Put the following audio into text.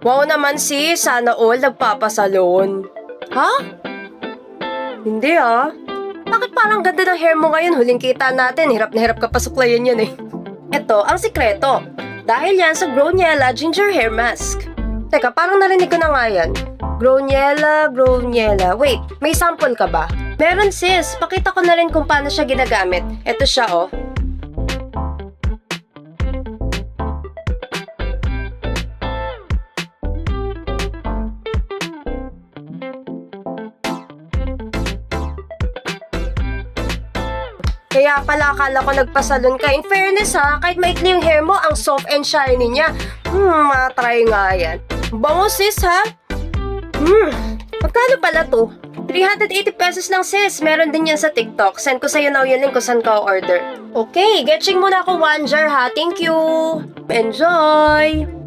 Wow naman sis, sana all nagpapasalon. Ha? Hindi ah. Bakit parang ganda ng hair mo ngayon? Huling kita natin, hirap na hirap ka pa suklayan yan eh. Ito ang sikreto. Dahil yan sa Growniella Ginger Hair Mask. Teka, parang narinig ko na nga yan. Growniella. Wait, may sample ka ba? Meron sis, pakita ko na rin kung paano siya ginagamit. Ito siya oh. Kaya pala akala ko nagpasalon ka. In fairness ha, kahit maikli yung hair mo, ang soft and shiny niya. Matry nga yan. Bango sis ha? Magkano pala to? 380 pesos lang sis. Meron din yan sa TikTok. Send ko sa'yo now yung link kung saan ka order. Okay, getching muna ako 1 jar ha. Thank you. Enjoy!